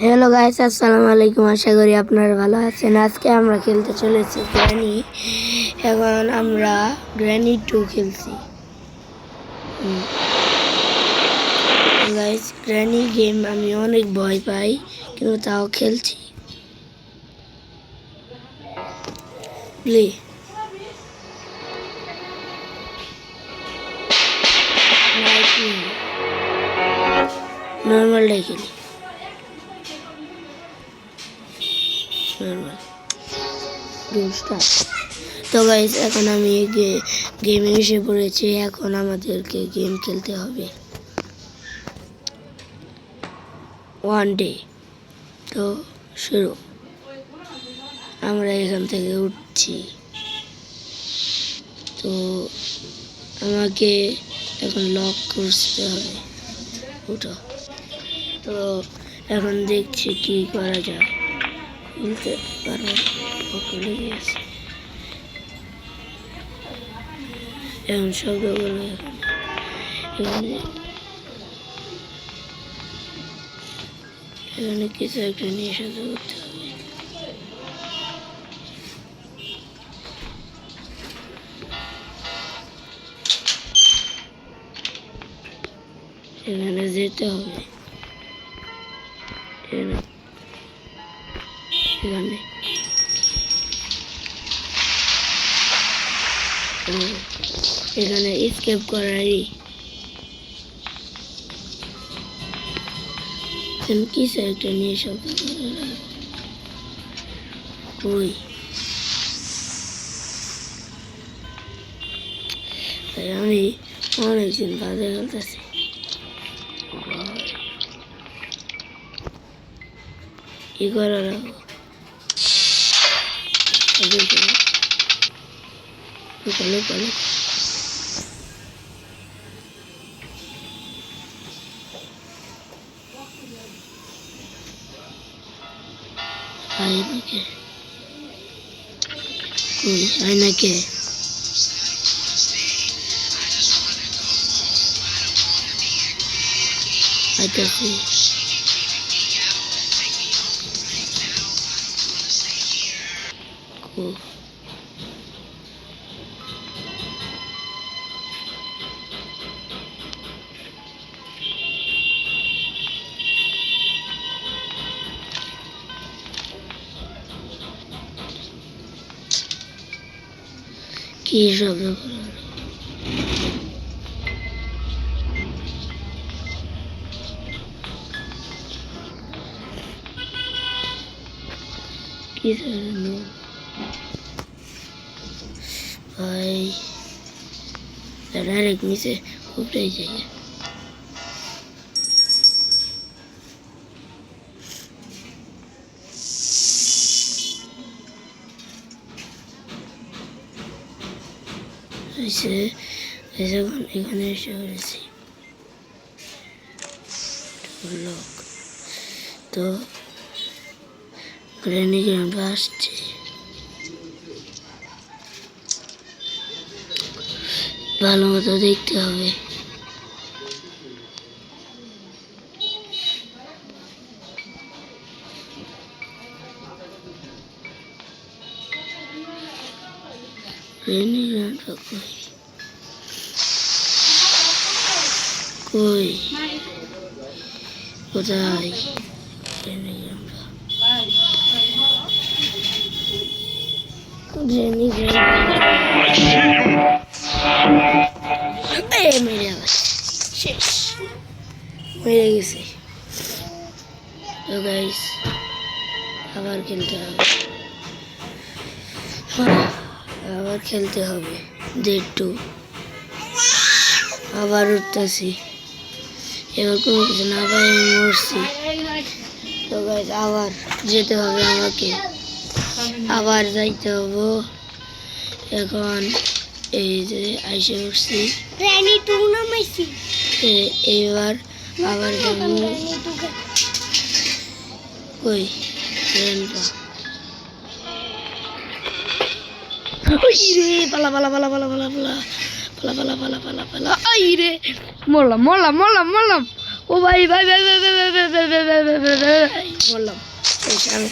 Hello guys, আসসালামু আলাইকুম। আশা করি আপনারা ভালো আছেন। আজকে আমরা খেলতে চলেছি গ্র্যানি। এখন আমরা গ্র্যানি 2 খেলছি। গাইস, গ্র্যানি গেম আমি অনেক ভয় পাই, কিন্তু তাও খেলছি। প্লে নর্মালটাই খেলি, নর্মাল গেম স্টার্ট। তো গাইস, এখন আমি গেমে এসে পড়েছি। এখন আমাদেরকে গেম খেলতে হবে। 1 ডে। তো শুরু। আমরা এখান থেকে উঠছি। তো আমাকে এখন লক করতে হবে। উঠো। তো এখন দেখছি কি করা যায়। খুলতে পারবো? খুলে গিয়েছে। এখন শব্দগুলো এখানে কিছু একটা নিয়ে সাথে করতে হবে। এখানে যেতে হবে। এখানে স্কেপ করারই কিছু একটা নিয়ে শব্দ ওই আমি অনেকদিন বাদে খেলতেছি। কি করা রাখবো? আয়নাকে আইতাছি। কি শব্দ কি ভাই, ডাইরেক্ট নিচে উপরে যাই। এখানে এসে পড়েছি। তো গ্র্যানি গেমটা আসছে। ভালো মতো দেখতে হবে। গ্র্যানি গেমটা কই কোথায়? মেরে গেছে। তো গাইস, আবার খেলতে হবে। ডে 2 আবার উঠতেছি। এবার কোনো কিছু না পাই, আমি মরছি। তো গাইস, আবার যেতে হবে আমাকে। আবার যাইতে হবে। এখন এই যে আইসে উঠছি। এবার আবার কই পালা পালা পালা পালা পালা পালা পালা পালা পালা পালা পালা আই রে মরলাম মরলাম মরলাম মরলাম ও ভাই ভাই ভাই ভাই ভাই ভাই ভাই ভাই ভাই ভাই ভাই ভাই ভাই মরলাম শেষ আমি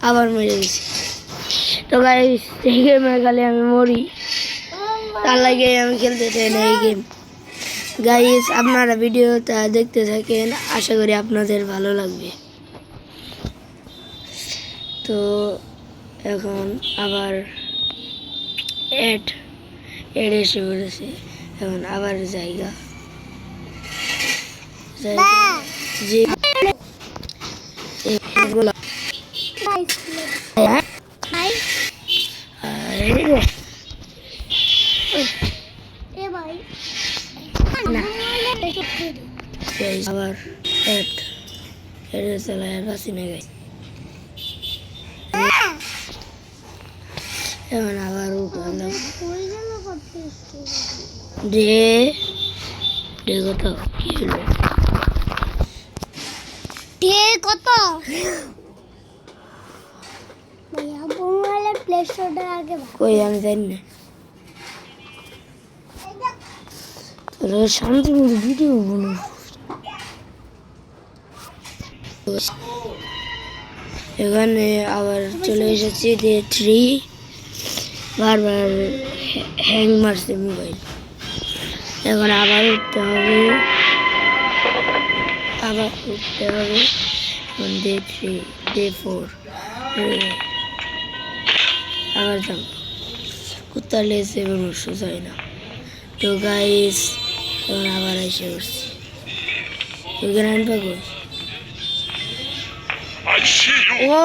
আবার মরে গেছি তো গাইস এই গেমে খালি আমি মরি তার লাগে আমি খেলতে চাই না এই গেম গাইস আপনারা ভিডিওটা দেখতে থাকেন আশা করি আপনাদের ভালো লাগবে তো এখন আবার এড এসে পড়েছে এখন আবার জায়গা যে এগুলো আবার এড চালায় বাসি না গাই এখন আবার উঠালাম ডে ডে কত কি হলো ডে কত ভাইয়া মোবাইলের প্লে স্টোরটা আগে কই আমি জানি না তোর শান্তি মতো ভিডিও বানাবো এখানে আবার চলে এসেছি ডে 3 বারবার হ্যাং মারছে মোবাইল এখন আবার উঠতে হবে এখন ডে 3 ডে 4 আবার যাম কুত্তার লেছে এবং সোজা হয় না তো গাইস এখন আবার এসে উঠছি গ্র্যান্ড পাগল ও